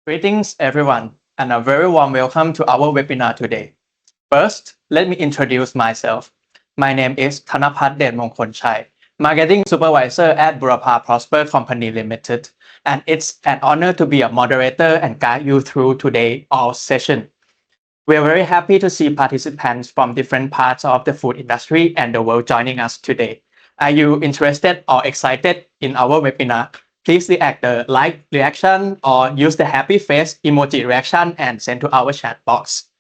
Greetings, everyone, and a very warm welcome to our webinar today. First, let me introduce myself. My name is Thanapat Mongkonchai, Marketing Supervisor at Burapa Prosper Company Limited, and it's an honor to be a moderator and guide you through today's all session. We are very happy to see participants from different parts of the food industry and the world joining us today. Are you interested or excited in our webinar? Please react the like reaction or use the happy face emoji reaction and send to our chat box.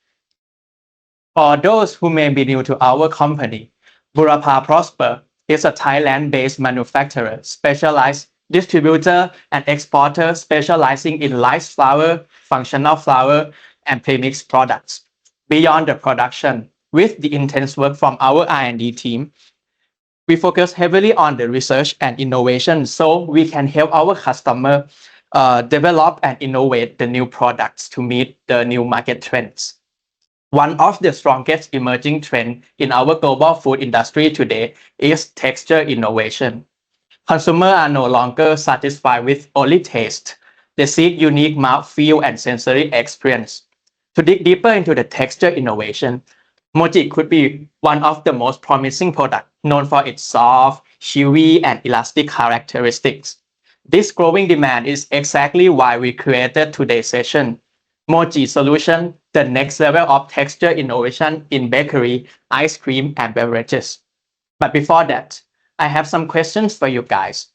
For those who may be new to our company, Burapa Prosper is a Thailand-based manufacturer, specialized distributor and exporter specializing in light flour, functional flour, and premix products. Beyond the production, with the intense work from our R&D team, we focus heavily on the research and innovation so we can help our customer develop and innovate the new products to meet the new market trends. One of the strongest emerging trends in our global food industry today is texture innovation. Consumers are no longer satisfied with only taste. They seek unique mouthfeel and sensory experience. To dig deeper into the texture innovation, Mochi could be one of the most promising products, known for its soft, chewy, and elastic characteristics. This growing demand is exactly why we created today's session. Mochi Solution, the next level of texture innovation in bakery, ice cream, and beverages. But before that, I have some questions for you guys.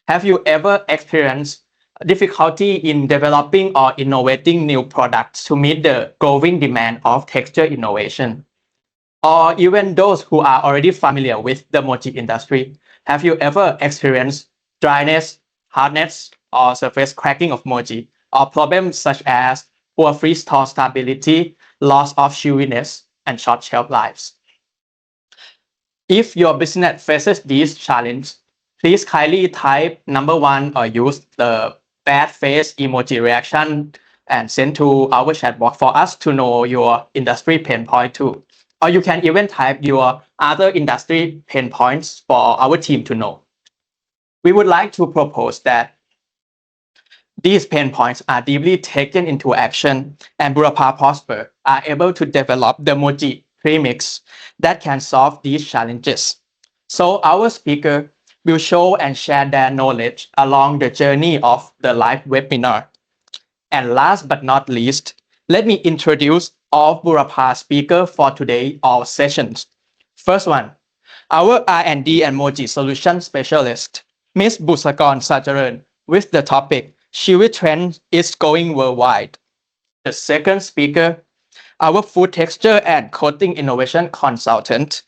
Have you ever experienced difficulty in developing or innovating new products to meet the growing demand of texture innovation? Or even those who are already familiar with the mochi industry, have you ever experienced dryness, hardness, or surface cracking of mochi, or problems such as poor freeze-thaw stability, loss of chewiness, and short shelf lives? If your business faces these challenges, please kindly type number 1 or use the bad face emoji reaction and send to our chat box for us to know your industry pain point too. Or you can even type your other industry pain points for our team to know. We would like to propose that these pain points are deeply taken into action, and Burapa Prosper are able to develop the Mochi premix that can solve these challenges. So our speaker will show and share their knowledge along the journey of the live webinar. And last but not least, let me introduce all Burapa speakers for today all sessions. First one, our R&D and Mochi Solution Specialist, Ms. Busakon Sajaran, with the topic Chewy Trend is Going Worldwide. The second speaker, our Food Texture and Coating Innovation Consultant,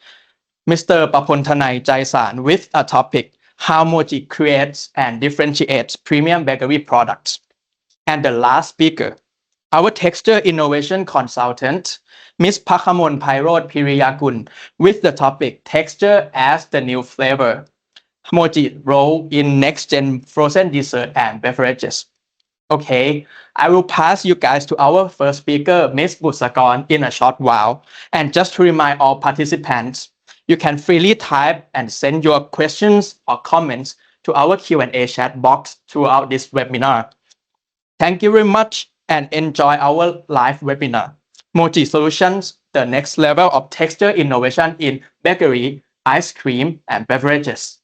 Mr. Papontanai Jaisan, with a topic How Mochi Creates and Differentiates Premium Bakery Products. And the last speaker, our Texture Innovation Consultant, Ms. Pakhamon Pairod Piriyakun, with the topic Texture as the New Flavor. Mochi role in next-gen frozen dessert and beverages. Okay, I will pass you guys to our first speaker, Ms. Busakon, in a short while. And just to remind all participants, you can freely type and send your questions or comments to our Q&A chat box throughout this webinar. Thank you very much and enjoy our live webinar. Mochi Solutions, the next level of texture innovation in bakery, ice cream, and beverages.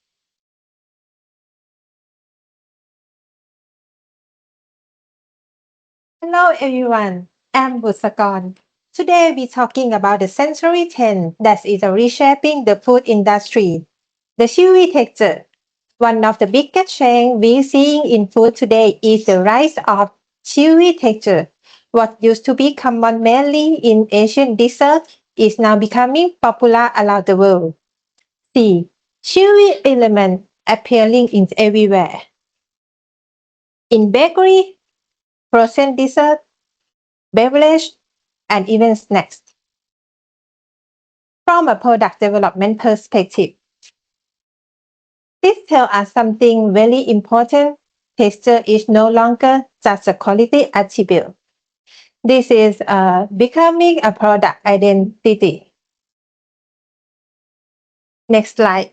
Hello everyone, I'm Busakon. Today we're talking about the sensory trend that is reshaping the food industry. The chewy texture. One of the biggest trends we're seeing in food today is the rise of chewy texture. What used to be common mainly in Asian desserts is now becoming popular around the world. See, chewy element appearing in everywhere. In bakery, frozen dessert, beverage, and even snacks. From a product development perspective, this tells us something very important. Texture is no longer just a quality attribute. This is becoming a product identity. Next slide.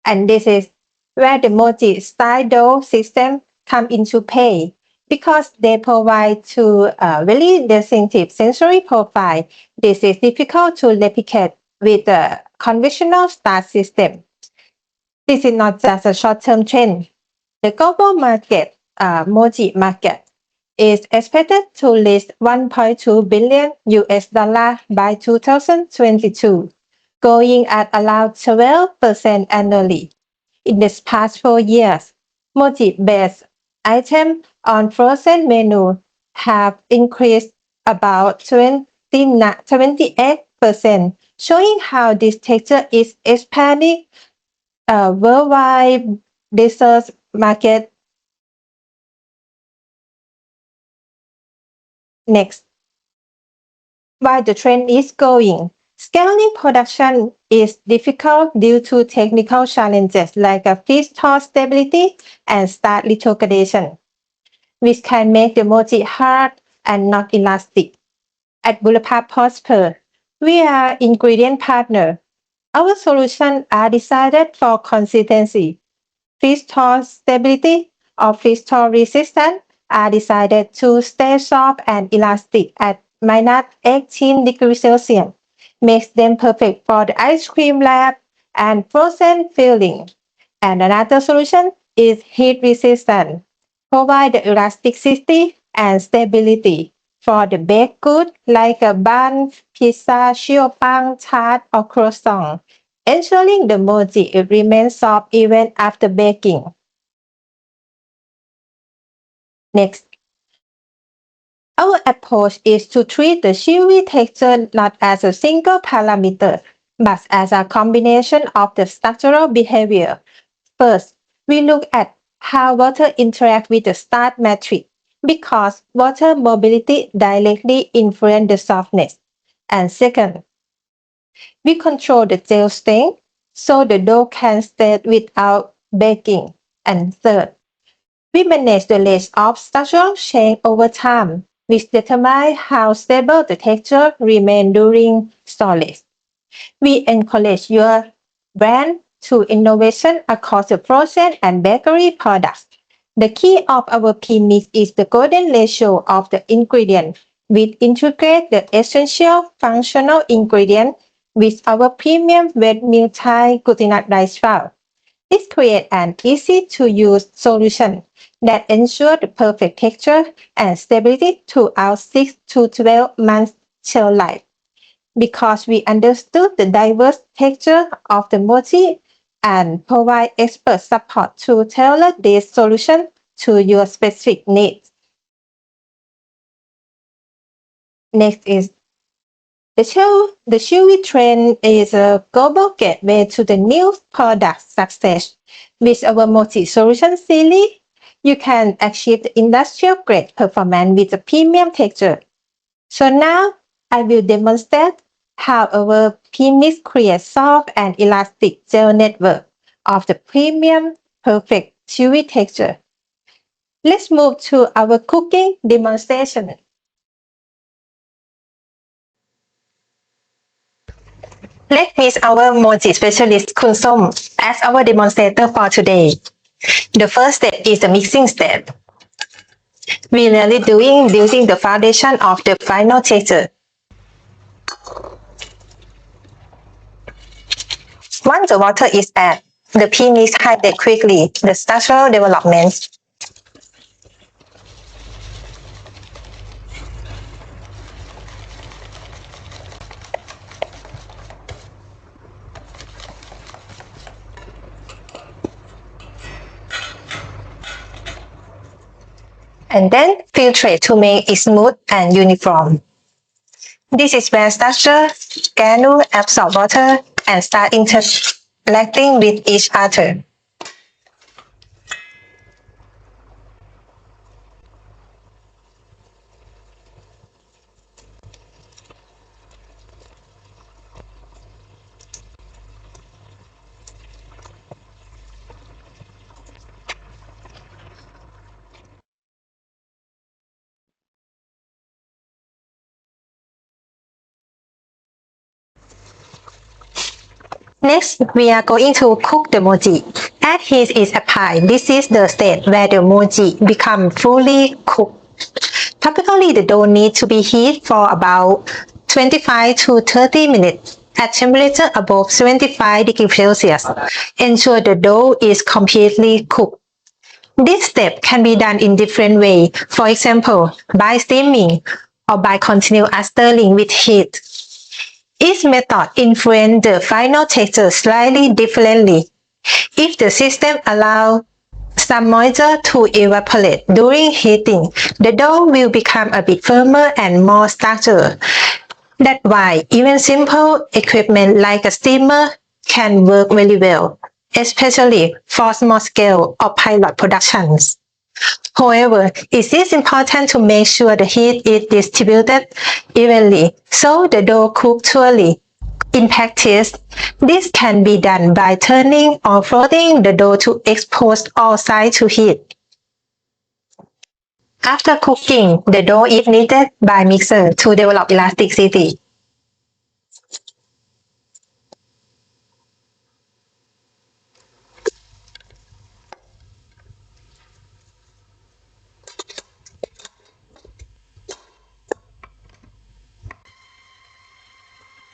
And this is where the Mochi style dough system come into play because they provide two very distinctive sensory profile. This is difficult to replicate with a conventional star system. This is not just a short-term trend. The global market, Mochi market, is expected to reach 1.2 billion US dollar by 2022, growing at around 12% annually. In the past 4 years, Mochi-based items on frozen menu have increased about 78%, showing how this texture is expanding worldwide dessert market. Next, while the trend is going, scaling production is difficult due to technical challenges like freeze-thaw stability and start retrogradation, which can make the mochi hard and not elastic. At Burapa Prosper, we are ingredient partner. Our solutions are designed for consistency. Freeze-thaw stability or freeze-thaw resistance are designed to stay soft and elastic at minus 18 degrees Celsius, makes them perfect for the ice cream lab and frozen filling. And another solution is heat resistance, provide the elasticity and stability for the baked goods like a bun, pizza, xiaopang, tart, or croissant, ensuring the mochi remains soft even after baking. Next, our approach is to treat the chewy texture not as a single parameter, but as a combination of the structural behavior. First, we look at how water interacts with the starch matrix because water mobility directly influences the softness. And second, we control the gel strength so the dough can stay without baking. And third, we manage the range of structural change over time, which determine how stable the texture remains during storage. We encourage your brand to innovation across the frozen and bakery products. The key of our premix is the golden ratio of the ingredient. We integrate the essential functional ingredient with our premium wet milk Thai glutinous rice flour. This creates an easy-to-use solution that ensures the perfect texture and stability throughout 6 to 12 months shelf life. Because we understood the diverse texture of the mochi and provide expert support to tailor this solution to your specific needs. Next is the chewy trend is a global gateway to the new product success. With our mochi solution series, you can achieve the industrial grade performance with a premium texture. So now I will demonstrate how our premix creates soft and elastic gel network of the premium perfect chewy texture. Let's move to our cooking demonstration. Let's meet our mochi specialist Kun Som as our demonstrator for today. The first step is the mixing step. We really doing using the foundation of the final texture. Once the water is added, the premix hydrates quickly the structural development. And then filtrate to make it smooth and uniform. This is where structure, granule absorb water and start interacting with each other. Next, we are going to cook the mochi. As heat is applied, this is the state where the mochi become fully cooked. Typically, the dough needs to be heated for about 25 to 30 minutes at temperature above 75 degrees Celsius. Ensure the dough is completely cooked. This step can be done in different ways, for example, by steaming or by continuous stirring with heat. Each method influences the final texture slightly differently. If the system allows some moisture to evaporate during heating, the dough will become a bit firmer and more structured. That's why even simple equipment like a steamer can work very well, especially for small-scale or pilot productions. However, it is important to make sure the heat is distributed evenly so the dough cooks thoroughly. In practice, this can be done by turning or floating the dough to expose all sides to heat. After cooking, the dough is kneaded by mixer to develop elasticity.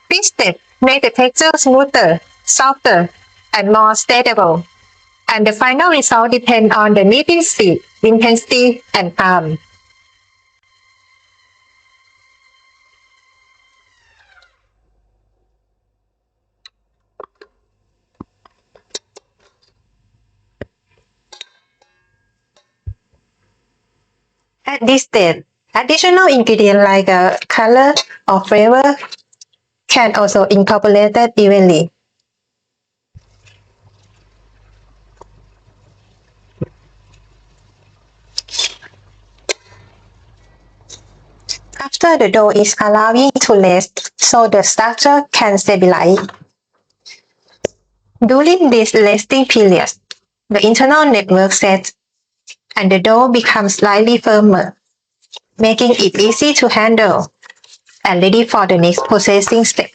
This step makes the texture smoother, softer, and more stable. And the final result depends on the kneading speed, intensity, and time. At this stage, additional ingredients like color or flavor can also incorporated evenly. After the dough is allowing to rest so the structure can stabilize. During this resting period, the internal network sets and the dough becomes slightly firmer, making it easy to handle and ready for the next processing step.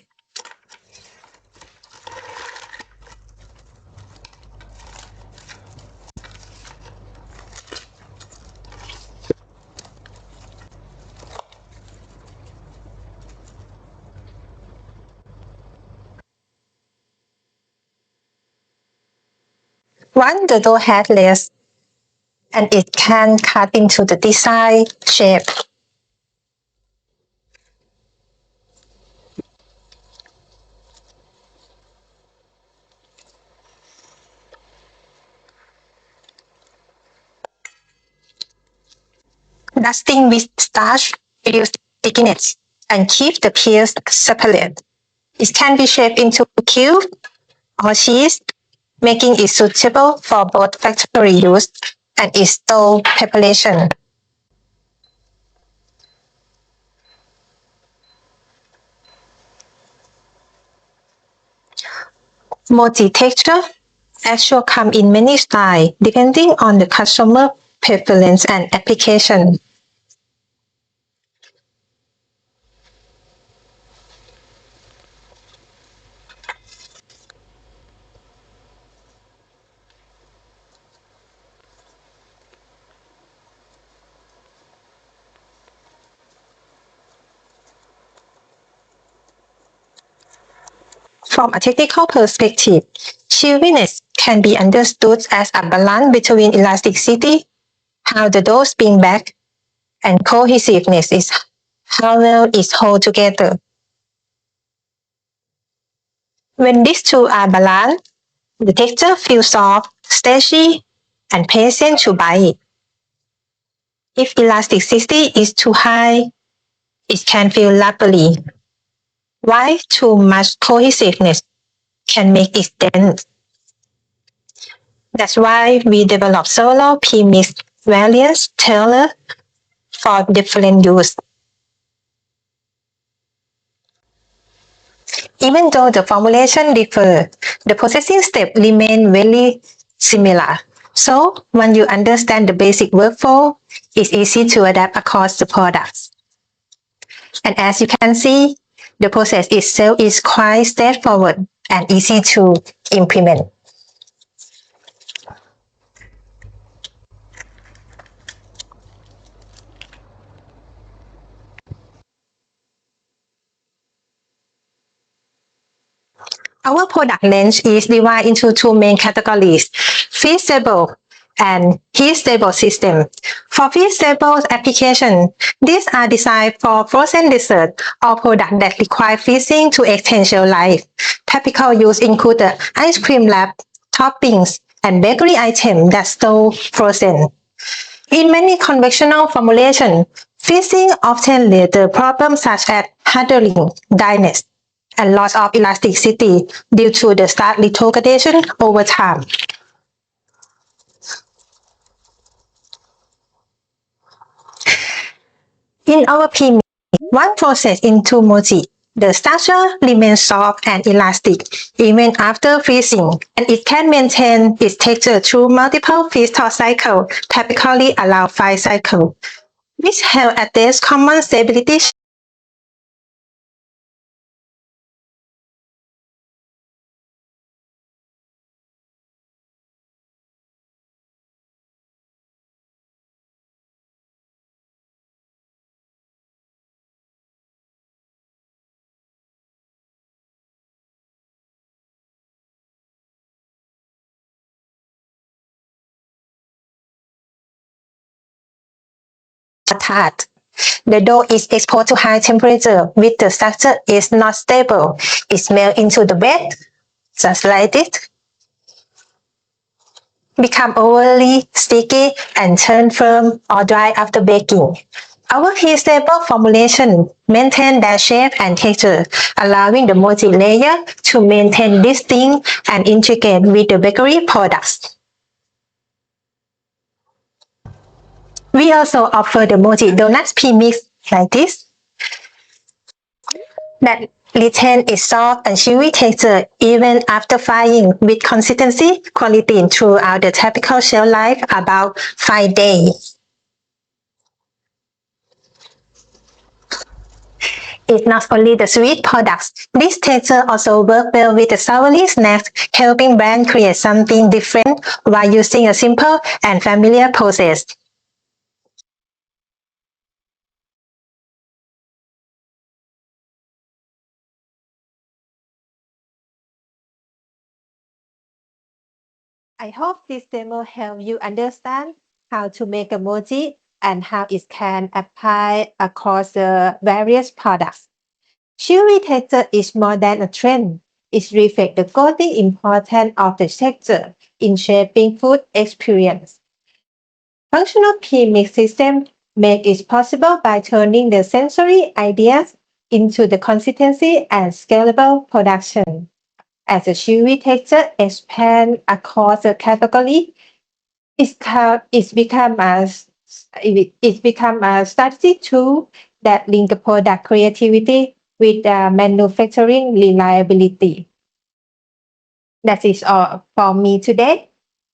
Once the dough has rest, and it can cut into the desired shape. Dusting with starch reduces stickiness and keeps the peels separate. It can be shaped into cubes or cheese, making it suitable for both factory use and in-store preparation. Mochi texture actually come in many styles depending on the customer preference and application. From a technical perspective, chewiness can be understood as a balance between elasticity, how the dough spins back, and cohesiveness is how well it holds together. When these two are balanced, the texture feels soft, stretchy, and pleasant to bite. If elasticity is too high, it can feel rubbery, while too much cohesiveness can make it dense. That's why we develop solo premix variants tailored for different use. Even though the formulation differ, the processing steps remain very similar. So when you understand the basic workflow, it's easy to adapt across the products. And as you can see, the process itself is quite straightforward and easy to implement. Our product range is divided into two main categories: freeze-stable and heat-stable system. For freeze-stable application, these are designed for frozen dessert or products that require freezing to extend shelf life. Typical use include the ice cream wrap, toppings, and bakery items that store frozen. In many conventional formulations, freezing often leads to problems such as hardening, dryness, and loss of elasticity due to the starch retrogradation over time. In our premix, once processed into mochi, the structure remains soft and elastic even after freezing, and it can maintain its texture through multiple freeze-thaw cycles, typically around 5 cycles, which help address common stability tart. The dough is exposed to high temperature, which the structure is not stable. It melts into the bread, just like this, become overly sticky and turn firm or dry after baking. Our heat-stable formulation maintain their shape and texture, allowing the mochi layer to maintain distinct and intricate with the bakery products. We also offer the mochi donuts premix like this, that retain its soft and chewy texture even after frying, with consistency quality throughout the typical shelf life about 5 days. It's not only the sweet products. This texture also works well with the savory snacks, helping brands create something different while using a simple and familiar process. I hope this demo helps you understand how to make a mochi and how it can apply across the various products. Chewy texture is more than a trend. It reflects the growing importance of the texture in shaping food experience. Functional premix system make it possible by turning the sensory ideas into the consistency and scalable production. As the chewy texture expands across the category, it's become a strategy tool that link the product creativity with manufacturing reliability. That is all for me today.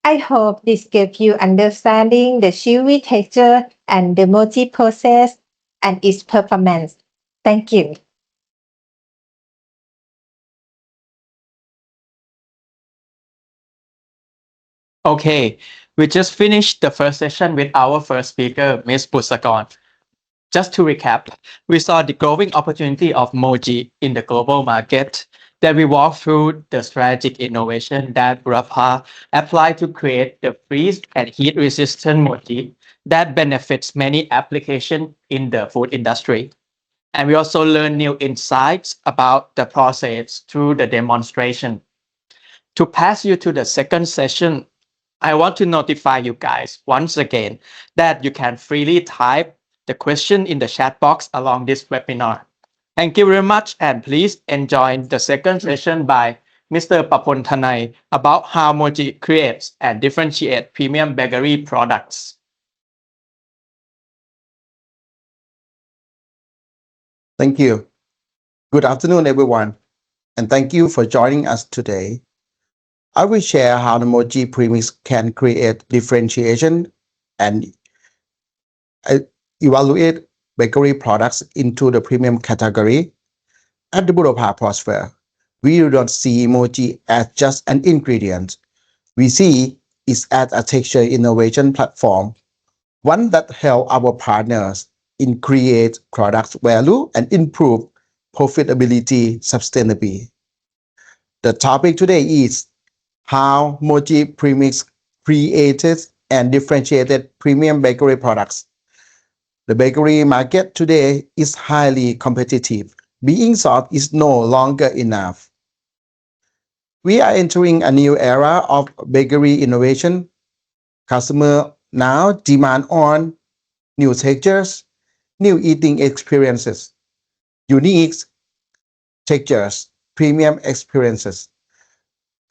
I hope this gave you understanding the chewy texture and the mochi process and its performance. Thank you. Okay, we just finished the first session with our first speaker, Ms. Busakorn. Just to recap, we saw the growing opportunity of Mochi in the global market. Then we walked through the strategic innovation that Burapa applied to create the freeze and heat resistant Mochi that benefits many applications in the food industry. And we also learned new insights about the process through the demonstration. To pass you to the second session, I want to notify you guys once again that you can freely type the question in the chat box along this webinar. Thank you very much, and please enjoy the second session by Mr. Papon Thanai about how Mochi creates and differentiates premium bakery products. Thank you. Good afternoon, everyone, and thank you for joining us today. I will share how the Mochi premix can create differentiation and evaluate bakery products into the premium category. At the Burapa Prosper, we do not see Mochi as just an ingredient. We see it as a texture innovation platform, one that helps our partners in create product value and improve profitability sustainably. The topic today is how Mochi Premix created and differentiated premium bakery products. The bakery market today is highly competitive. Being soft is no longer enough. We are entering a new era of bakery innovation. Customers now demand on new textures, new eating experiences, unique textures, premium experiences.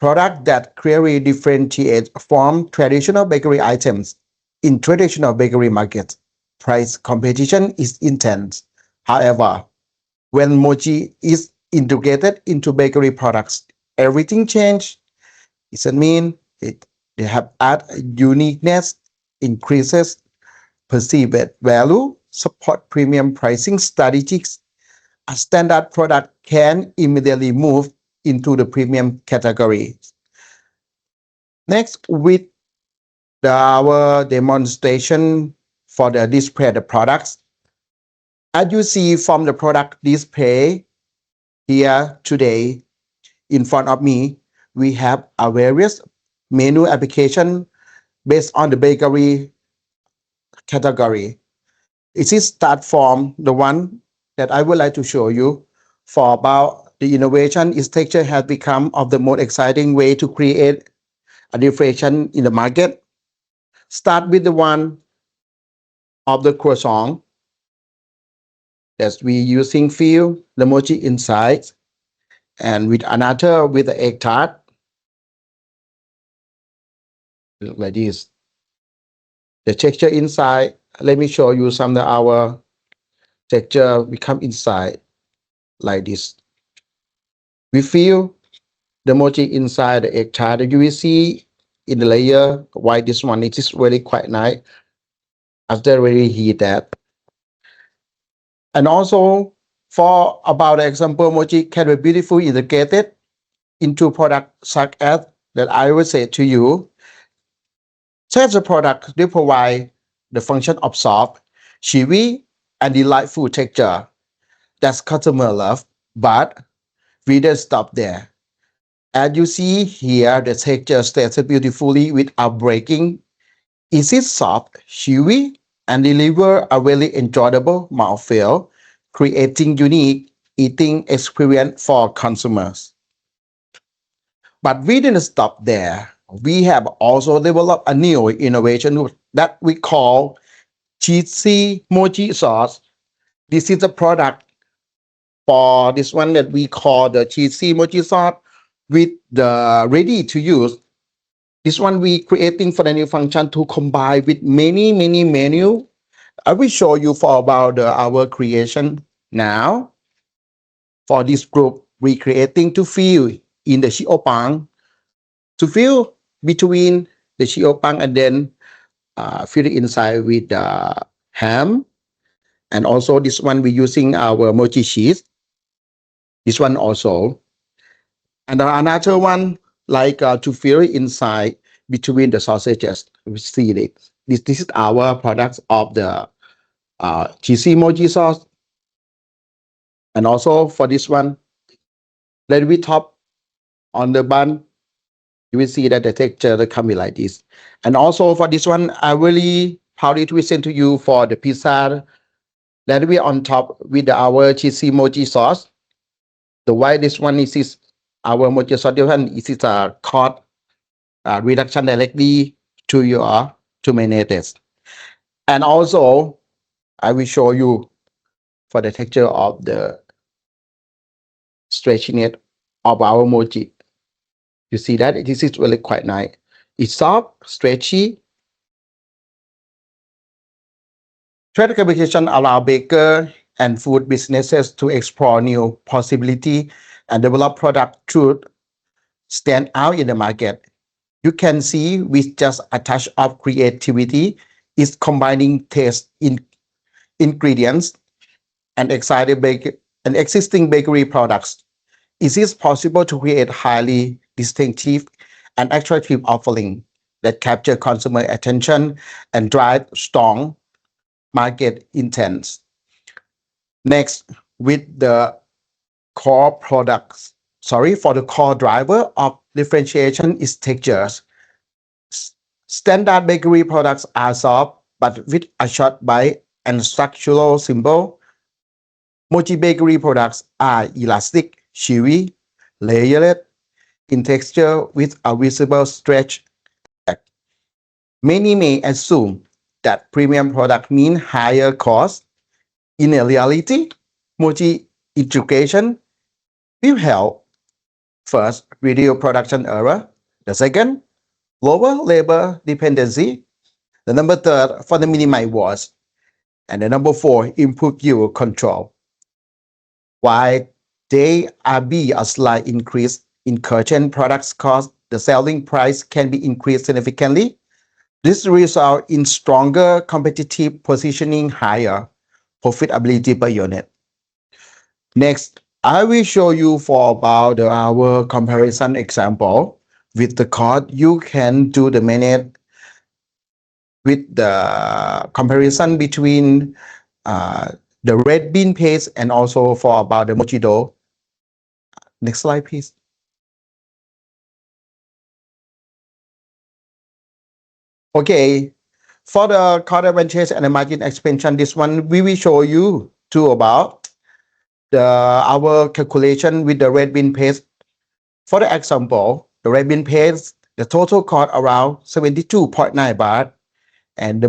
Products that clearly differentiate from traditional bakery items. In traditional bakery markets, price competition is intense. However, when Mochi is integrated into bakery products, everything changes. It mean they have add uniqueness, increases perceived value, support premium pricing strategies. A standard product can immediately move into the premium category. Next, with our demonstration for the display the products. As you see from the product display here today in front of me, we have a various menu application based on the bakery category. It is start from the one that I would like to show you for about the innovation is texture has become of the most exciting way to create a differentiation in the market. Start with the one of the croissant that we using fill the mochi inside, and with another with the egg tart like this. The texture inside, let me show you some of our texture become inside like this. We fill the mochi inside the egg tart. You will see in the layer why this one it is really quite nice after really heat that. And also for about the example, mochi can be beautifully integrated into products such as that I will say to you. Such a product they provide the function of soft, chewy, and delightful texture that customer love. But we don't stop there. As you see here, the texture stays beautifully without breaking. It is soft, chewy, and deliver a really enjoyable mouthfeel, creating unique eating experience for consumers. But we didn't stop there. We have also developed a new innovation that we call cheesy mochi sauce. This is a product for this one that we call the cheesy mochi sauce with the ready to use. This one we creating for the new function to combine with many menu. I will show you for about our creation now. For this group, we creating to fill in the xiaopang, to fill between the xiaopang and then fill it inside with ham. And also this one we using our mochi cheese. This one also. And another one like to fill it inside between the sausages. We see it. This is our products of the cheesy mochi sauce. And also for this one, let me top on the bun. You will see that the texture will come like this. And also for this one, I really proudly to present to you for the pizza that we on top with our cheesy mochi sauce. The why this one is our mochi sauce. This one is a cost reduction directly to your to mayonnaise. And also, I will show you for the texture of the stretchiness of our mochi. You see that this is really quite nice. It's soft, stretchy. Trade communication allow baker and food businesses to explore new possibility and develop product to stand out in the market. You can see with just a touch of creativity is combining taste in ingredients and existing bakery products. It is possible to create highly distinctive and attractive offering that capture consumer attention and drive strong market intent. Next, with the core products for the core driver of differentiation is textures. Standard bakery products are soft but with a short bite and structural simple. Mochi bakery products are elastic, chewy, layered in texture with a visible stretch. Many may assume that premium product mean higher cost. In reality, Mochi integration will help first reduce production error. The second, lower labor dependency. The number third, for the minimize waste. And the number four, improve yield control. While there be a slight increase in current products cost, the selling price can be increased significantly. This results in stronger competitive positioning, higher profitability per unit. Next, I will show you for about our comparison example. With the code, you can do the math with the comparison between the red bean paste and also for about the mochi dough. Next slide, please. Okay, for the cost advantage and the margin expansion, this one we will show you too about our calculation with the red bean paste. For the example, the red bean paste, the total cost around 72.9 baht, and the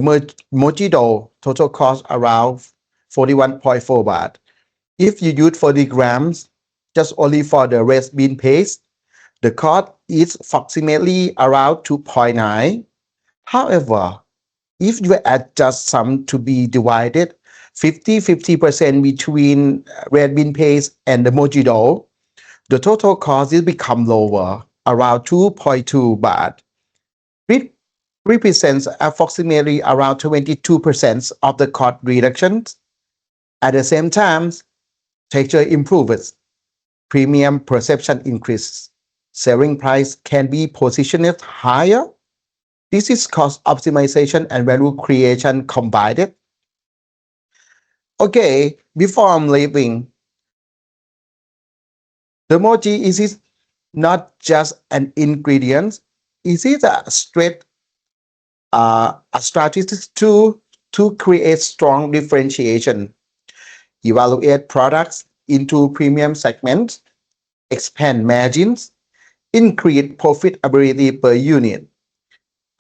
mochi dough total cost around 41.4 baht. If you use 40 grams just only for the red bean paste, the cost is approximately around 2.9. However, if you adjust some to be divided 50% between red bean paste and the mochi dough, the total cost will become lower, around 2.2 baht. It represents approximately around 22% of the cost reduction. At the same time, texture improves, premium perception increases, selling price can be positioned higher. This is cost optimization and value creation combined. Okay, before I'm leaving, the mochi is not just an ingredient. It is a strategic tool to create strong differentiation, evaluate products into premium segments, expand margins, increase profitability per unit.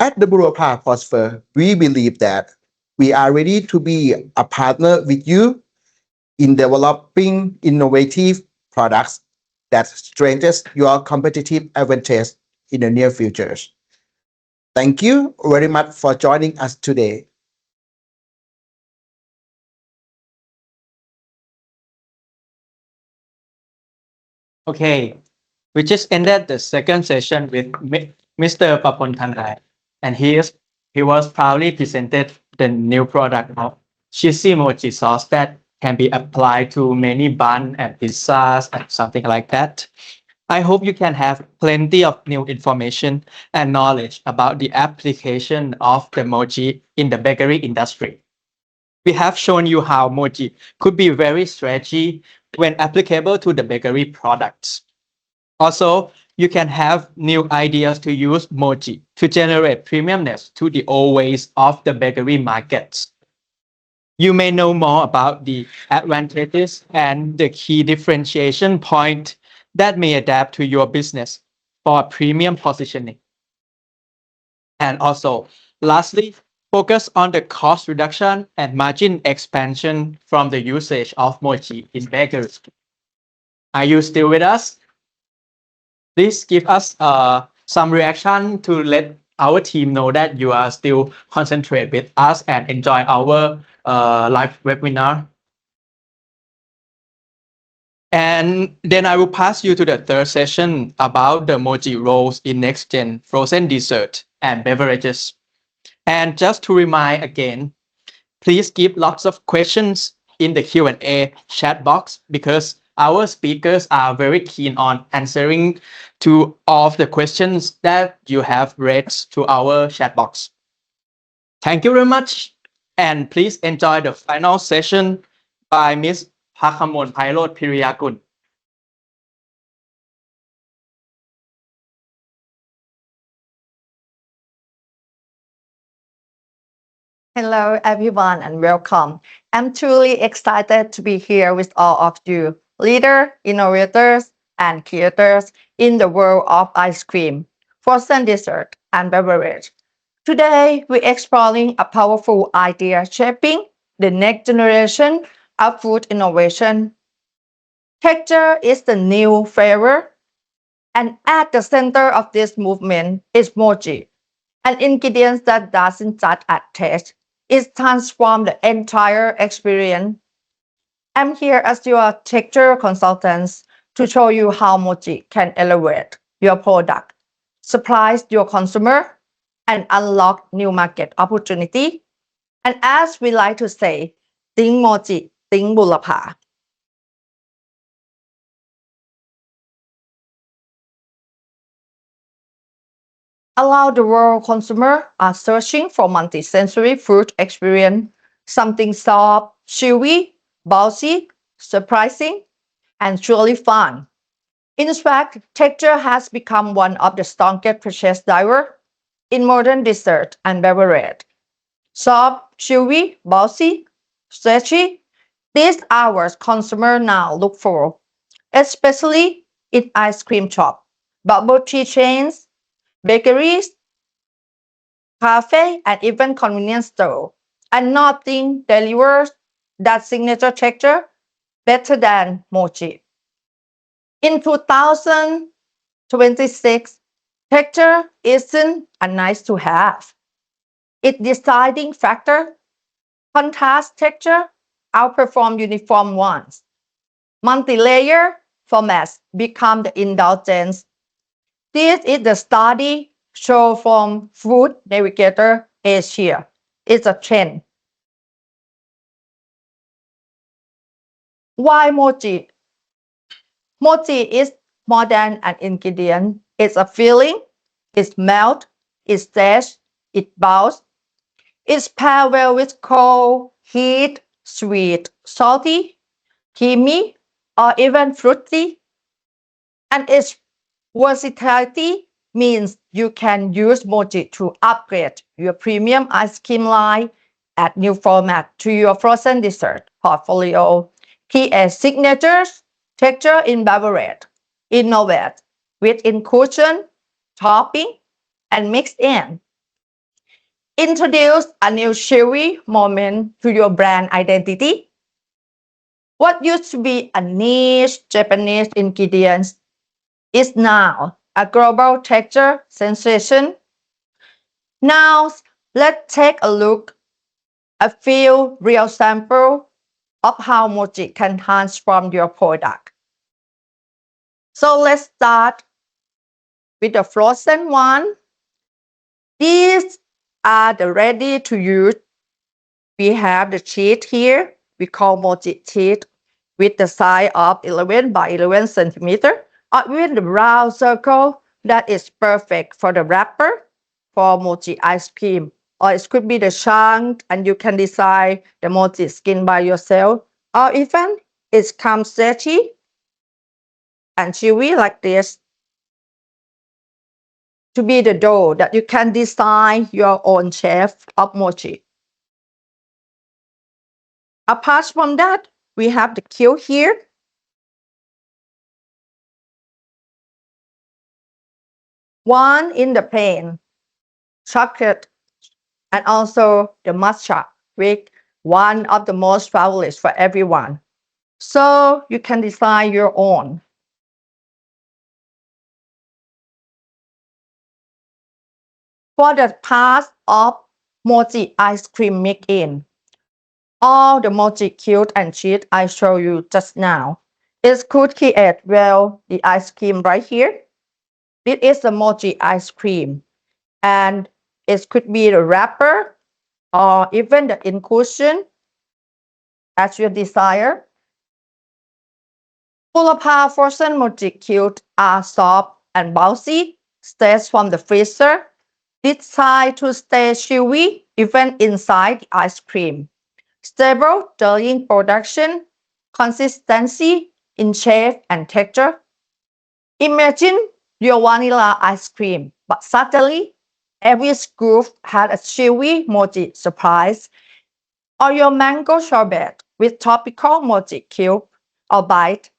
At the Burapa Phosphor, we believe that we are ready to be a partner with you in developing innovative products that strengthen your competitive advantage in the near future. Thank you very much for joining us today. Okay, we just ended the second session with Mr. Papon Thanrai, and he was proudly presented the new product of cheesy mochi sauce that can be applied to many bun and pizzas and something like that. I hope you can have plenty of new information and knowledge about the application of the mochi in the bakery industry. We have shown you how mochi could be very stretchy when applicable to the bakery products. Also, you can have new ideas to use mochi to generate premiumness to the old ways of the bakery markets. You may know more about the advantages and the key differentiation point that may adapt to your business for premium positioning. And also, lastly, focus on the cost reduction and margin expansion from the usage of mochi in bakeries. Are you still with us? Please give us some reaction to let our team know that you are still concentrate with us and enjoy our live webinar. And then I will pass you to the third session about the mochi rolls in next gen frozen dessert and beverages. And just to remind again, please give lots of questions in the Q&A chat box because our speakers are very keen on answering to all of the questions that you have raised to our chat box. Thank you very much. And please enjoy the final session by Ms. Pakamon Pairot Piriyakun. Hello, everyone, and welcome. I'm truly excited to be here with all of you, leaders, innovators, and creators in the world of ice cream, frozen dessert, and beverage. Today, we're exploring a powerful idea shaping the next generation of food innovation. Texture is the new flavor, and at the center of this movement is Mochi, an ingredient that doesn't just add taste, it transforms the entire experience. I'm here as your texture consultant to show you how Mochi can elevate your product, surprise your consumer, and unlock new market opportunity. And as we like to say, think Mochi, think Burapa. Allow the world consumer are searching for multi-sensory food experience, something soft, chewy, bouncy, surprising, and truly fun. In fact, texture has become one of the strongest purchase drivers in modern dessert and beverage. Soft, chewy, bouncy, stretchy, these are what consumers now look for, especially in ice cream shops, bubble tea chains, bakeries, cafe, and even convenience store. And nothing delivers that signature texture better than Mochi. In 2026, texture isn't a nice to have. Its deciding factor, contrast texture outperform uniform ones. Multi-layer formats become the indulgence. This is the study show from Food Navigator Asia. It's a trend. Why Mochi? Mochi is more than an ingredient. It's a feeling. It's melt. It's taste. It bounce. It's paired well with cold, heat, sweet, salty, creamy, or even fruity. And its versatility means you can use Mochi to upgrade your premium ice cream line, add new format to your frozen dessert portfolio, create signatures, texture in beverage, innovate with inclusion, topping, and mix in. Introduce a new chewy moment to your brand identity. What used to be a niche Japanese ingredient is now a global texture sensation. Now, let's take a look at a few real samples of how Mochi can transform your product. So let's start with the frozen one. These are the ready to use. We have the sheet here. We call Mochi sheet with the size of 11 by 11 centimeter, or even the round circle that is perfect for the wrapper for Mochi ice cream. Or it could be the chunk and you can design the Mochi skin by yourself. Or even it comes stretchy and chewy like this to be the dough that you can design your own shape of Mochi. Apart from that, we have the cube here. One in the plain, chocolate, and also the matcha, which one of the most fabulous for everyone. So you can design your own. For the part of Mochi ice cream mix in, all the Mochi cube and cheese I showed you just now, it could create well the ice cream right here. This is the Mochi ice cream, and it could be the wrapper or even the inclusion as your desire. Burapa frozen Mochi cubes are soft and bouncy, stays from the freezer, designed to stay chewy even inside the ice cream. Stable during production, consistency in shape and texture. Imagine your vanilla ice cream, but subtly Every scoop had a chewy mochi surprise, or your mango sorbet with tropical mochi cube or bite,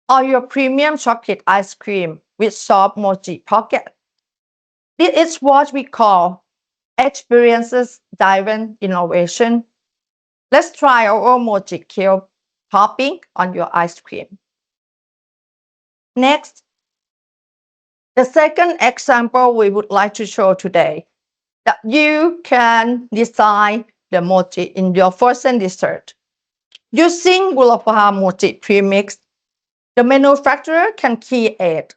or your premium chocolate ice cream with soft mochi pocket. This is what we call experiences driven innovation. Let's try our mochi cube topping on your ice cream. Next, the second example we would like to show today that you can design the mochi in your frozen dessert. Using Burapa mochi premix, the manufacturer can create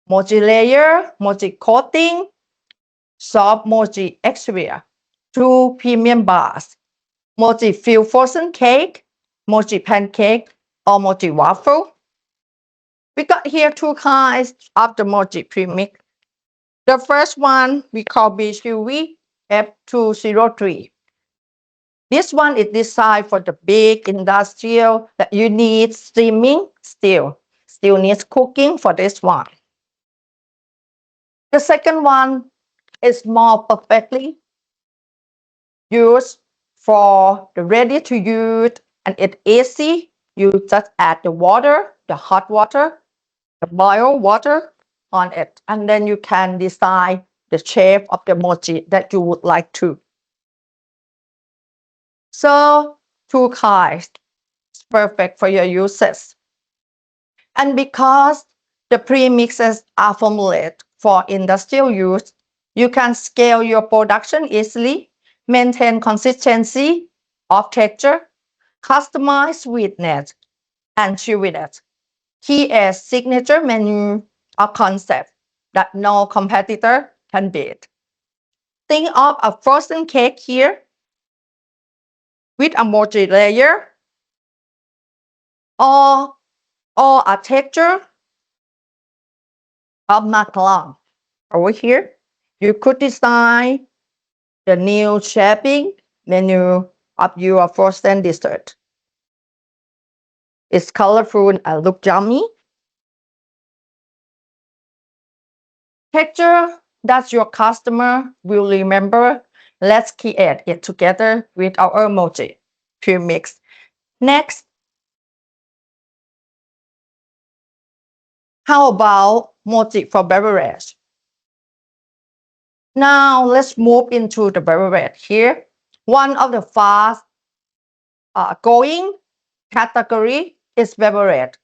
mochi layer, mochi coating, soft mochi exterior, two premium bars, mochi filled frozen cake, mochi pancake, or mochi waffle. We got here two kinds of the mochi premix. The first one we call BQV F203. This one is designed for the big industrial that you need steaming still. Still needs cooking for this one. The second one is more perfectly used for the ready to use and it's easy. You just add the water, the hot water, the boiled water on it, and then you can design the shape of the mochi that you would like to. So two kinds, it's perfect for your uses. And because the premixes are formulated for industrial use, you can scale your production easily, maintain consistency of texture, customize sweetness and chewiness, create signature menu or concept that no competitor can beat. Think of a frozen cake here with a mochi layer or a texture of macaron. Over here, you could design the new shaping menu of your frozen dessert. It's colorful and look yummy. Texture that your customer will remember. Let's create it together with our mochi premix. Next, how about mochi for beverage? Now let's move into the beverage here. One of the fast going category is beverage.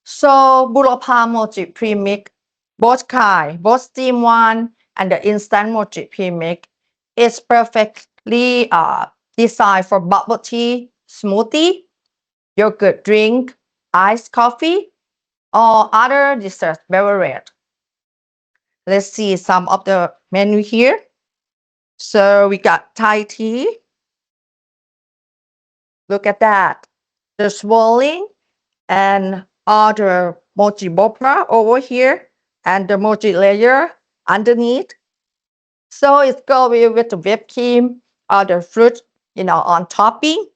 So Burapa mochi premix, both kind, both steam one and the instant mochi premix is perfectly designed for bubble tea, smoothie, yogurt drink, iced coffee, or other dessert beverage. Let's see some of the menu here. So we got Thai tea. Look at that. The swirling and other mochi bopra over here and the mochi layer underneath. So it's going with the whipped cream or the fruit, on topping.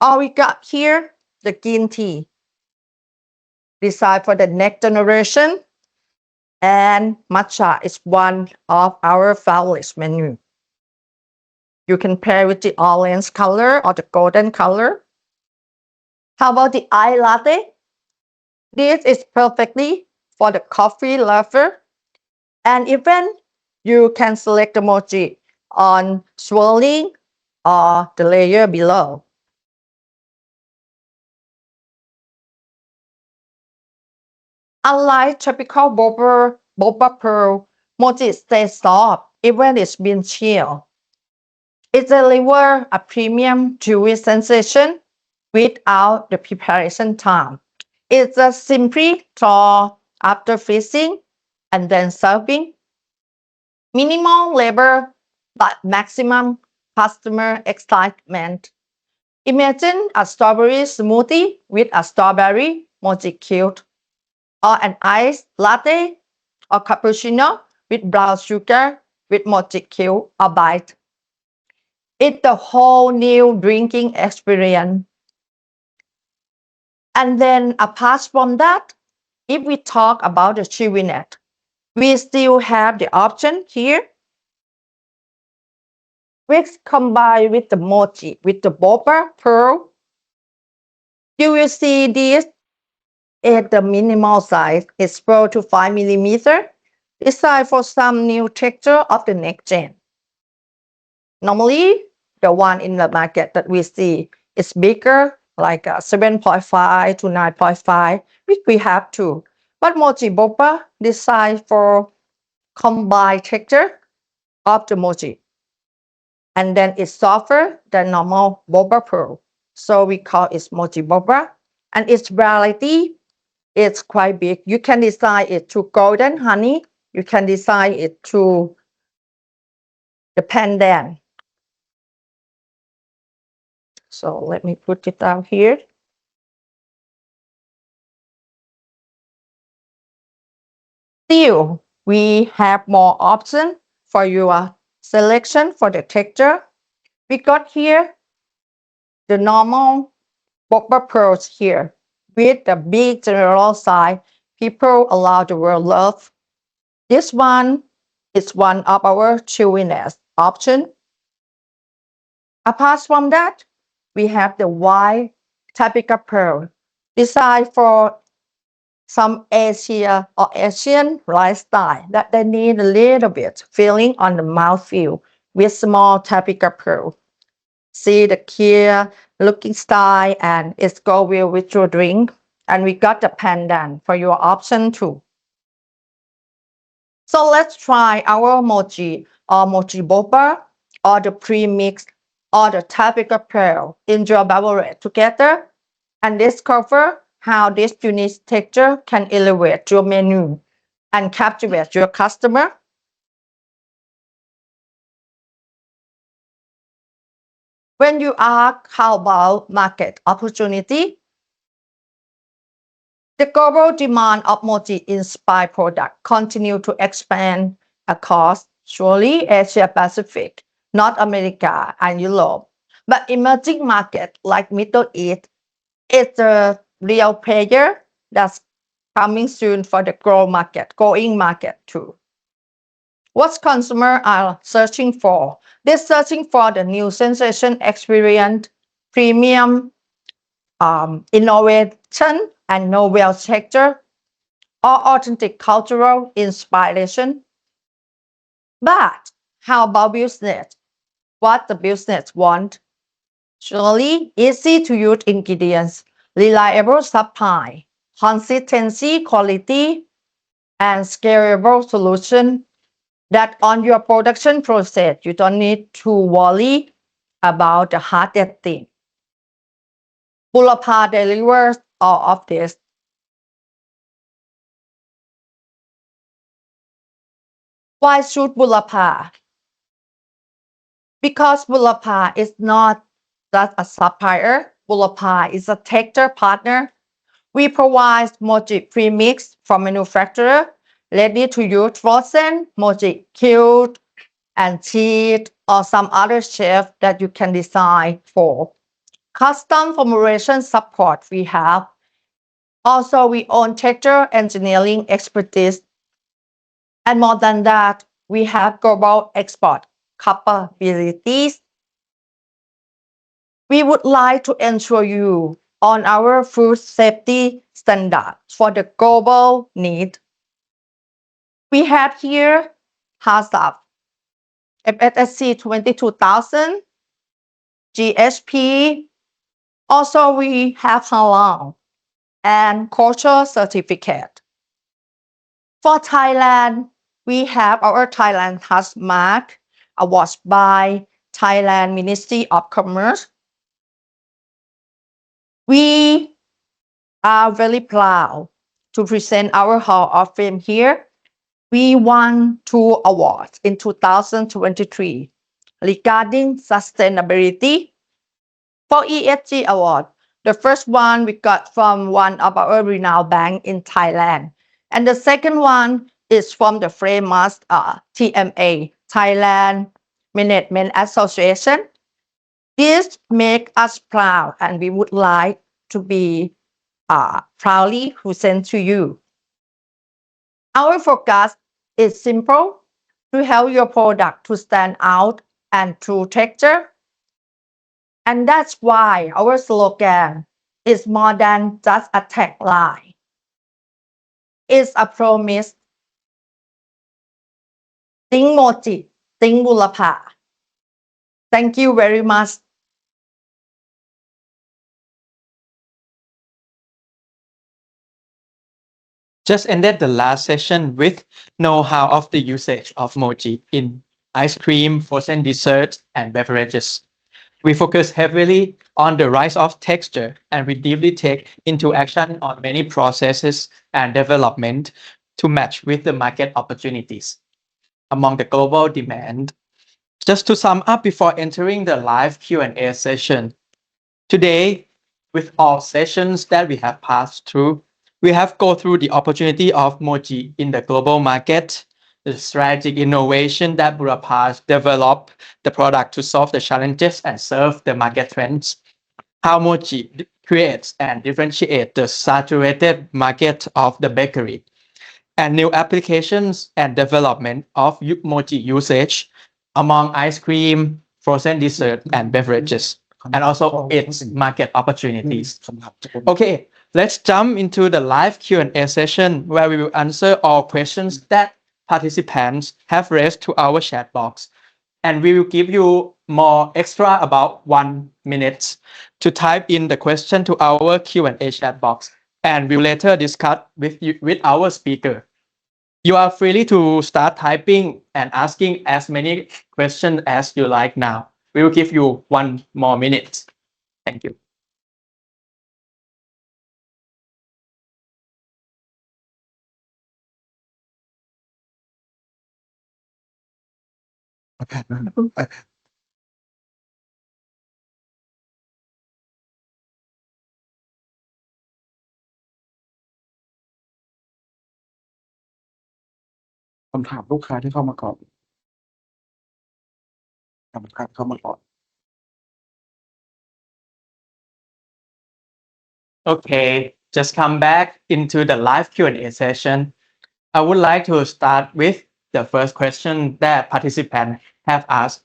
Or we got here the green tea, designed for the next generation. And matcha is one of our favorite menu. You can pair with the orange color or the golden color. How about the iced latte? This is perfectly for the coffee lover. And even you can select the mochi on swirling or the layer below. Unlike typical boba pearl, mochi stays soft even it's been chilled. It delivers a premium chewy sensation without the preparation time. It's a simply thaw after freezing and then serving. Minimal labor, but maximum customer excitement. Imagine a strawberry smoothie with a strawberry mochi cube, or an iced latte or cappuccino with brown sugar with mochi cube or bite. It's a whole new drinking experience. And then apart from that, if we talk about the chewiness, We still have the option here. Which combined with the mochi, with the boba pearl. You will see this at the minimal size. It's 4 to 5 millimeter. Designed for some new texture of the next gen. Normally, the one in the market that we see is bigger, like 7.5 to 9.5, which we have too. But mochi boba designed for combined texture of the mochi. And then it's softer than normal boba pearl. So we call it mochi boba. And its variety is quite big. You can design it to golden honey. You can design it to the pandan. So let me put it down here. Still, we have more options for your selection for the texture. We got here the normal boba pearls here with the big general size people around the world love. This one is one of our chewiness option. Apart from that, we have the white Typica pearl designed for some Asia or Asian lifestyle that they need a little bit filling on the mouthfeel with small Typica pearl. See the clear looking style and it's go well with your drink. And we got the pandan for your option too. So let's try our mochi or mochi boba or the pre-mix or the Typica pearl in your beverage together and discover how this unique texture can elevate your menu and captivate your customer. When you ask how about market opportunity, the global demand of mochi-inspired products continue to expand across surely Asia Pacific, North America, and Europe. But emerging markets like Middle East is a real player that's coming soon for the growing market too. What consumers are searching for? They're searching for the new sensation experience, premium innovation and novel texture, or authentic cultural inspiration. But how about business? What the business want? Surely easy to use ingredients, reliable supply, consistency, quality, and scalable solution that on your production process, you don't need to worry about the hardest thing. Burapa delivers all of this. Why should Burapa? Because Burapa is not just a supplier, Burapa is a texture partner. We provide mochi premix from manufacturer, ready to use frozen, mochi cubed, and cheese, or some other shape that you can design for. Custom formulation support we have. Also, we own texture engineering expertise. And more than that, we have global export capabilities. We would like to ensure you on our food safety standards for the global need. We have here HACCP, FSSC 22000, GSP. Also, we have Halal and culture certificate. For Thailand, we have our Thailand Has Mark awards by Thailand Ministry of Commerce. We are very proud to present our Hall of Fame here. We won 2 awards in 2023 regarding sustainability. For ESG award, the first one we got from one of our renowned banks in Thailand. And the second one is from the famous TMA, Thailand Management Association. This makes us proud and we would like to be proudly present to you. Our focus It's simple to help your product to stand out and through texture. And that's why our slogan is more than just a tagline. It's a promise. Think Mochi, think Burapa. Thank you very much. Just ended the last session with know-how of the usage of Mochi in ice cream, frozen desserts, and beverages. We focus heavily on the rise of texture, and we deeply take into action on many processes and development to match with the market opportunities among the global demand. Just to sum up before entering the live Q&A session, today, with all sessions that we have passed through, we have go through the opportunity of Mochi in the global market, the strategic innovation that Burapa developed the product to solve the challenges and serve the market trends, how Mochi creates and differentiates the saturated market of the bakery, and new applications and development of Mochi usage among ice cream, frozen dessert, and beverages, and also its market opportunities. Okay, let's jump into the live Q&A session where we will answer all questions that participants have raised to our chat box. And we will give you more extra about 1 minute to type in the question to our Q&A chat box, and we'll later discuss with our speaker. You are free to start typing and asking as many questions as you like now. We will give you 1 more minute. Thank you. Okay. คำถามลูกค้าที่เข้ามาก่อนคำถามเข้ามาก่อน Okay, just come back into the live Q&A session. I would like to start with the first question that participants have asked.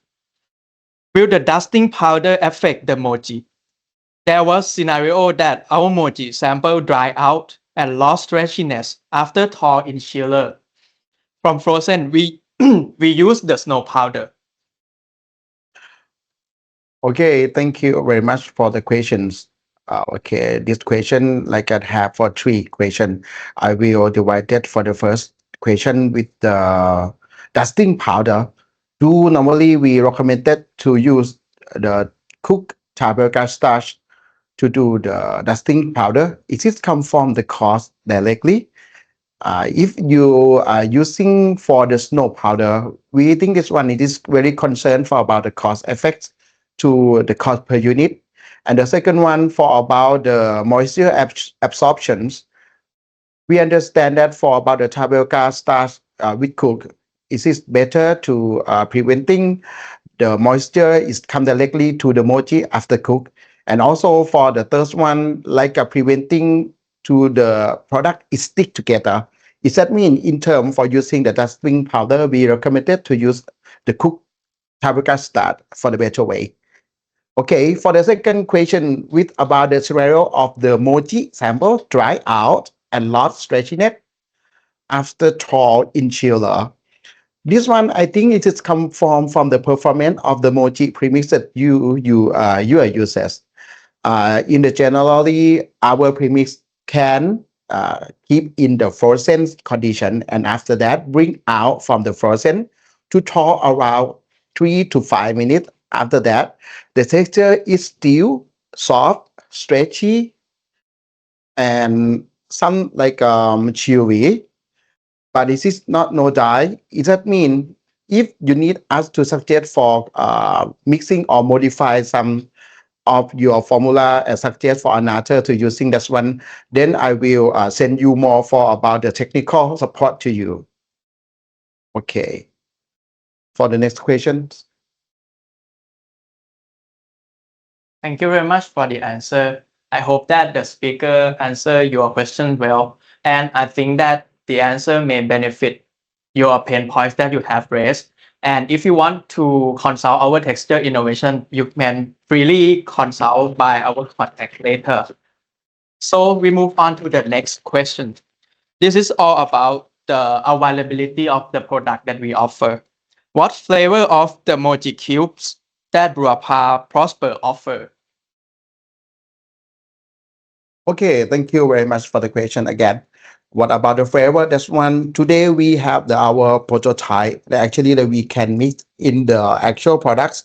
Will the dusting powder affect the Mochi? There was scenario that our Mochi sample dry out and lost stretchiness after thaw in chiller. From frozen, we use the snow powder. Okay, thank you very much for the questions. Okay, this question like I have for 3 questions. I will divide it for the first question with the dusting powder. Normally we recommended to use the cooked tabaka starch to do the dusting powder. It is come from the cost directly. If you are using for the snow powder, we think this one it is very concerned for about the cost effects to the cost per unit. And the second one for about the moisture absorptions. We understand that for about the tabaka starch with cook, it is better to preventing the moisture is come directly to the mochi after cook. And also for the third one, like preventing to the product is stick together. Is that mean in term for using the dusting powder, we recommended to use the cooked tabaka starch for the better way. Okay, for the second question with about the scenario of the mochi sample dry out and lost stretchiness after thaw in chiller. This one, I think it is come from the performance of the mochi premix that you are users. In the generally, our premix can keep in the frozen condition, and after that, bring out from the frozen to thaw around 3 to 5 minutes. After that, the texture is still soft, stretchy, and some like chewy. But this is not no dye. It that mean if you need us to suggest for mixing or modify some of your formula and suggest for another to using this one, then I will send you more for about the technical support to you. Okay. For the next question. Thank you very much for the answer. I hope that the speaker answer your question well, and I think that the answer may benefit your pain points that you have raised. And if you want to consult our texture innovation, you can freely consult by our contact later. So we move on to the next question. This is all about the availability of the product that we offer. What flavor of the Mochi cubes that Burapa Prosper offer? Okay, thank you very much for the question again. What about the flavor? That's one. Today we have our prototype that actually that we can mix in the actual products.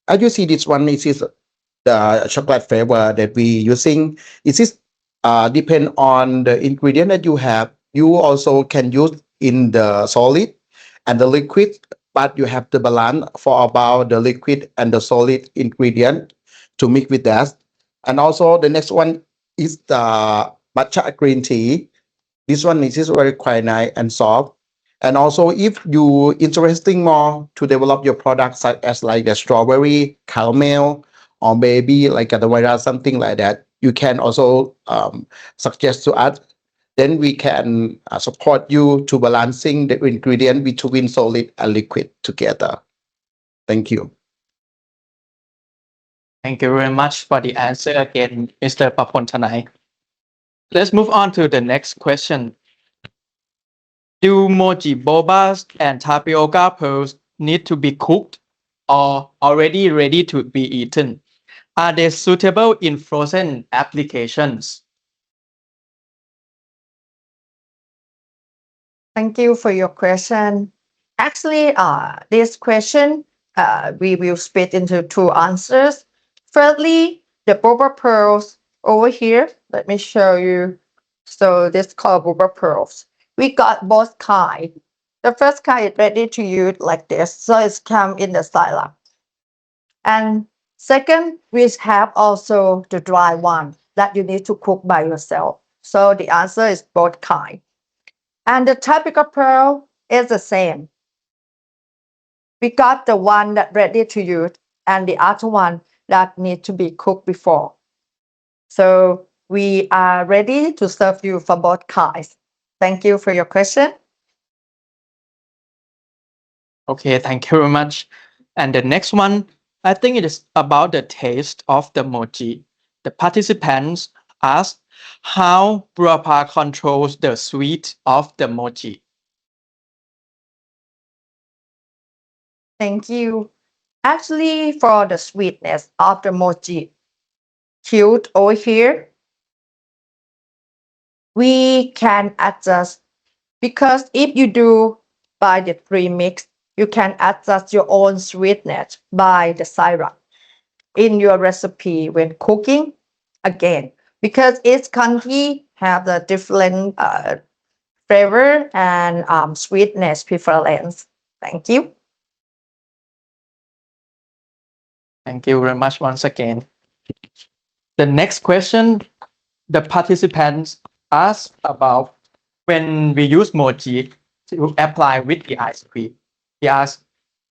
As you see, this one is the chocolate flavor that we using. It is depend on the ingredient that you have. You also can use in the solid and the liquid, but you have to balance for about the liquid and the solid ingredient to mix with that. And also the next one is the matcha green tea. This one is very quite nice and soft. And also, if you interesting more to develop your product, such as like the strawberry, caramel, or maybe like a vanilla, something like that, you can also suggest to us. Then we can support you to balancing the ingredient between solid and liquid together. Thank you. Thank you very much for the answer again, Mr. Papontanai. Let's move on to the next question. Do mochi bobas and tapioca pearls need to be cooked or already ready to be eaten? Are they suitable in frozen applications? Thank you for your question. Actually, this question, we will split into two answers. Firstly, the boba pearls over here. Let me show you. So this called boba pearls. We got both kind. The first kind is ready to use like this, so it's come in the syrup. And second, we have also the dry one that you need to cook by yourself. So the answer is both kind. And the typical pearl is the same. We got the one that ready to use and the other one that need to be cooked before. So we are ready to serve you for both kinds. Thank you for your question. Okay, thank you very much. And the next one, I think it is about the taste of the mochi. The participants ask how Burapa controls the sweet of the mochi. Thank you. Actually, for the sweetness of the mochi, cute over here, we can adjust because if you do by the premix, you can adjust your own sweetness by the syrup in your recipe when cooking again because each country have the different flavor and sweetness preference. Thank you. Thank you very much once again. The next question, the participants ask about when we use mochi to apply with the ice cream. He asks,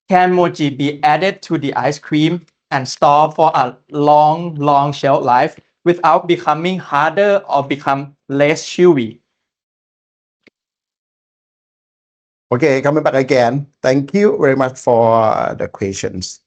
can mochi be added to the ice cream and store for a long shelf life without becoming harder or become less chewy? Okay, coming back again. Thank you very much for the questions.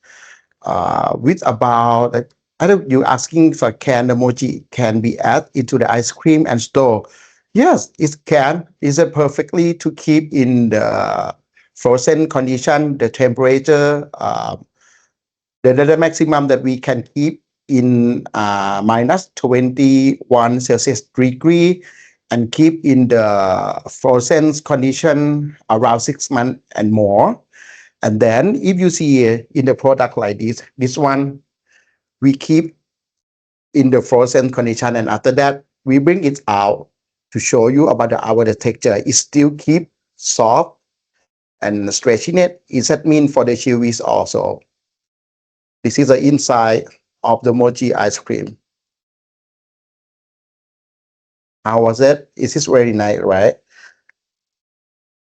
With about, I don't you asking for can the mochi can be added into the ice cream and store? Yes, it can. Is it perfectly to keep in the frozen condition, the temperature, the maximum that we can keep in minus 21 Celsius degree and keep in the frozen condition around 6 months and more. And then if you see in the product like this one, we keep in the frozen condition and after that, we bring it out to show you about the texture. It still keep soft and stretching it. Is that mean for the chewies also? This is the inside of the mochi ice cream. How was it? It is very nice, right?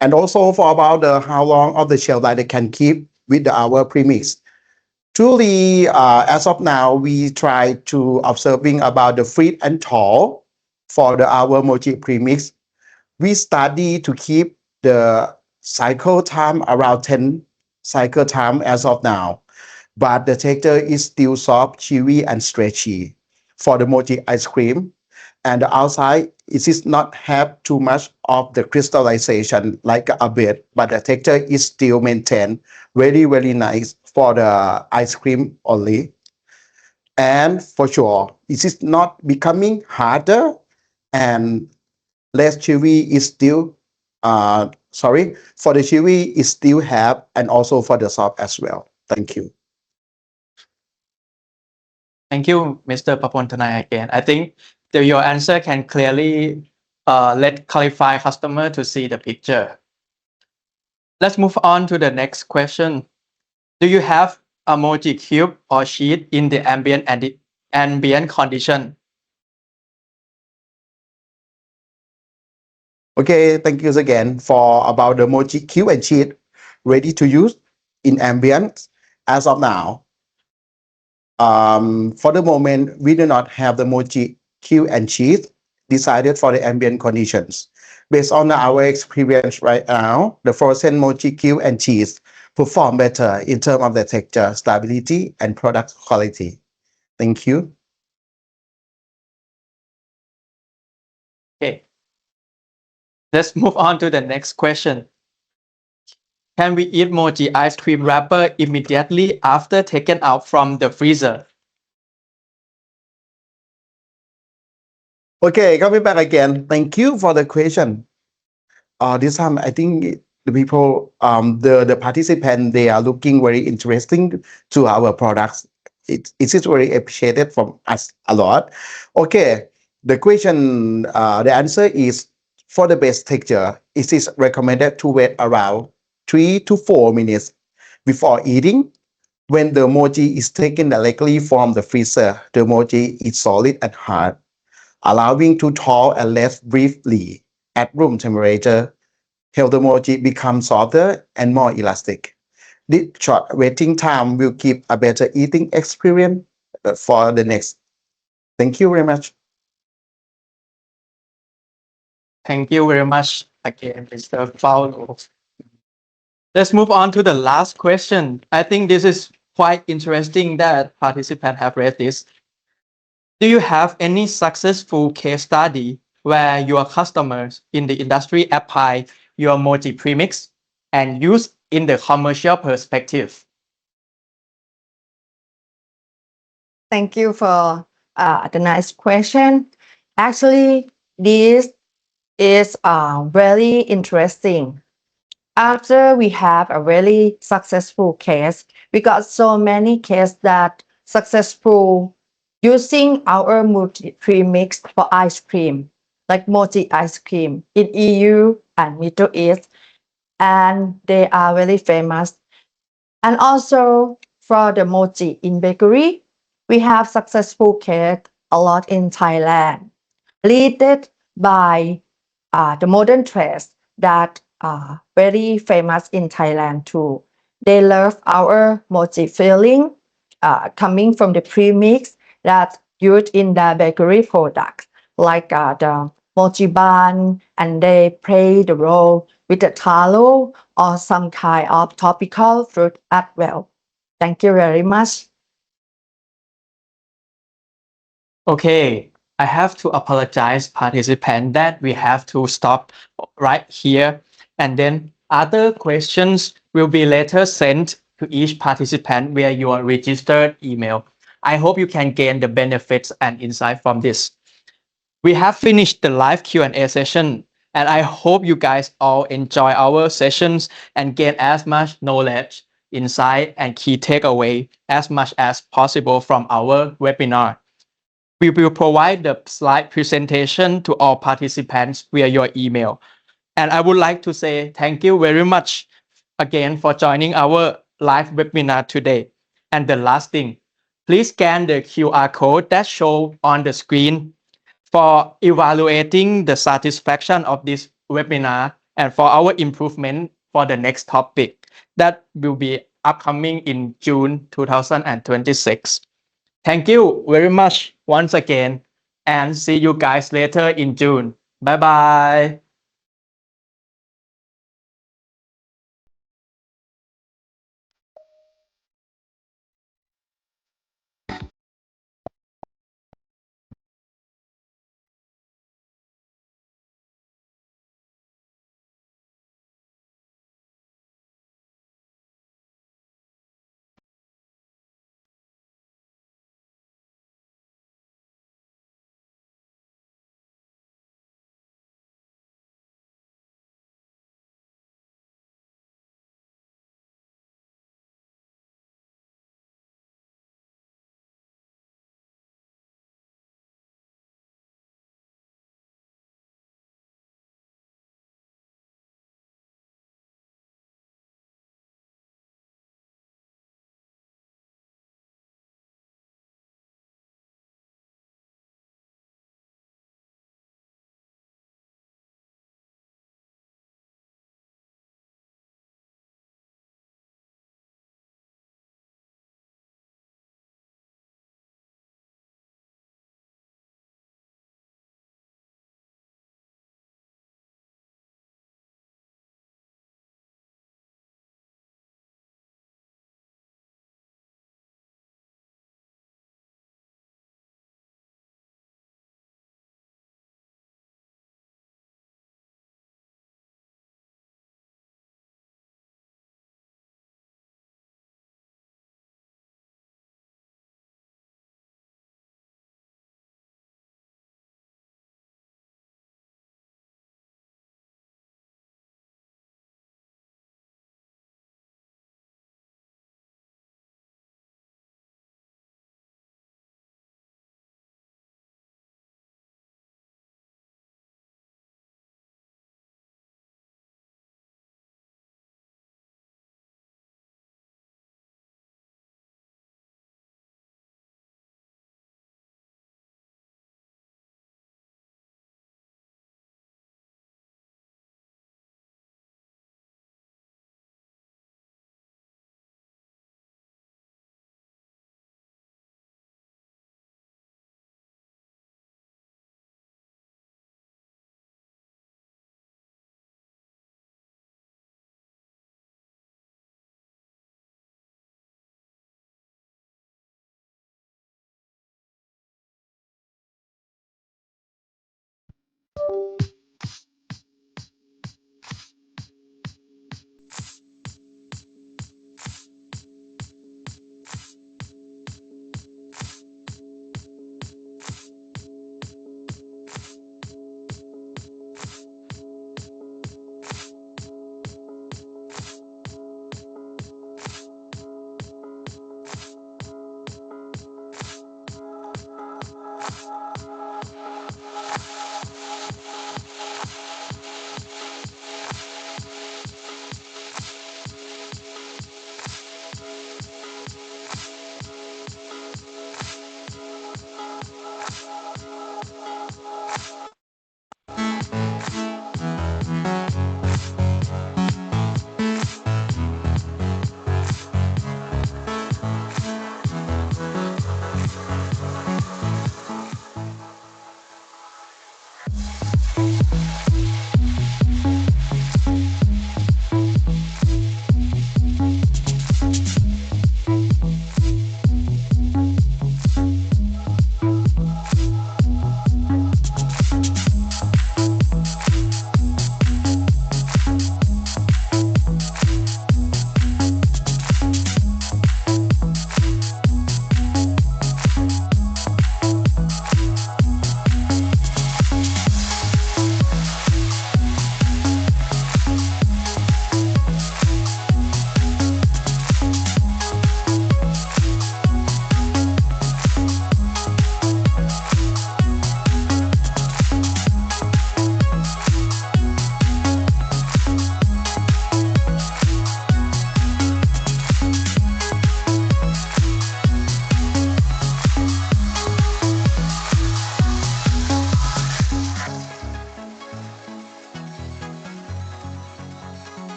And also for about how long of the shelf life they can keep with our premix. Truly, as of now, we try to observing about the fit and tall for our mochi premix. We study to keep the cycle time around 10 cycle time as of now, but the texture is still soft, chewy, and stretchy for the mochi ice cream. And the outside it is not have too much of the crystallization like a bit, but the texture is still maintained very nice for the ice cream only. And for sure, it is not becoming harder and less chewy is still for the chewy is still have and also for the soft as well. Thank you. Thank you, Mr. Papontanai again. I think your answer can clearly let qualify customer to see the picture. Let's move on to the next question. Do you have a Mochi cube or sheet in the ambient condition? Okay, thank you again for about the Mochi cube and sheet ready to use in ambient as of now. For the moment, we do not have the Mochi cube and sheet decided for the ambient conditions. Based on our experience right now, the frozen Mochi cube and cheese perform better in terms of the texture, stability, and product quality. Thank you. Okay. Let's move on to the next question. Can we eat mochi ice cream wrapper immediately after taken out from the freezer? Okay, coming back again. Thank you for the question. This time I think the people, the participant, they are looking very interesting to our products. It is very appreciated from us a lot. Okay, the question, the answer is for the best texture, it is recommended to wait around 3 to 4 minutes before eating. When the mochi is taken directly from the freezer, the mochi is solid and hard, allowing to thaw and rest briefly at room temperature. Help the mochi become softer and more elastic. This short waiting time will give a better eating experience for the next. Thank you very much. Thank you very much again, Mr. Paulo. Let's move on to the last question. I think this is quite interesting that participants have read this. Do you have any successful case study where your customers in the industry apply your mochi premix and use in the commercial perspective? Thank you for the nice question. Actually, this is very interesting. After we have a really successful case, we got so many cases that successful using our multi premix for ice cream, like mochi ice cream in EU and Middle East, and they are very famous. And also for the mochi in bakery, we have successful case a lot in Thailand, led by the modern trends that are very famous in Thailand too. They love our mochi filling coming from the premix that used in the bakery products, like the mochi bun, and they play the role with the taro or some kind of tropical fruit as well. Thank you very much. Okay, I have to apologize, participant, that we have to stop right here. And then other questions will be later sent to each participant via your registered email. I hope you can gain the benefits and insight from this. We have finished the live Q&A session, and I hope you guys all enjoy our sessions and gain as much knowledge, insight, and key takeaway as much as possible from our webinar. We will provide the slide presentation to all participants via your email. And I would like to say thank you very much again for joining our live webinar today. And the last thing, please scan the QR code that shows on the screen for evaluating the satisfaction of this webinar and for our improvement for the next topic that will be upcoming in June 2026. Thank you very much once again and see you guys later in June. Bye bye.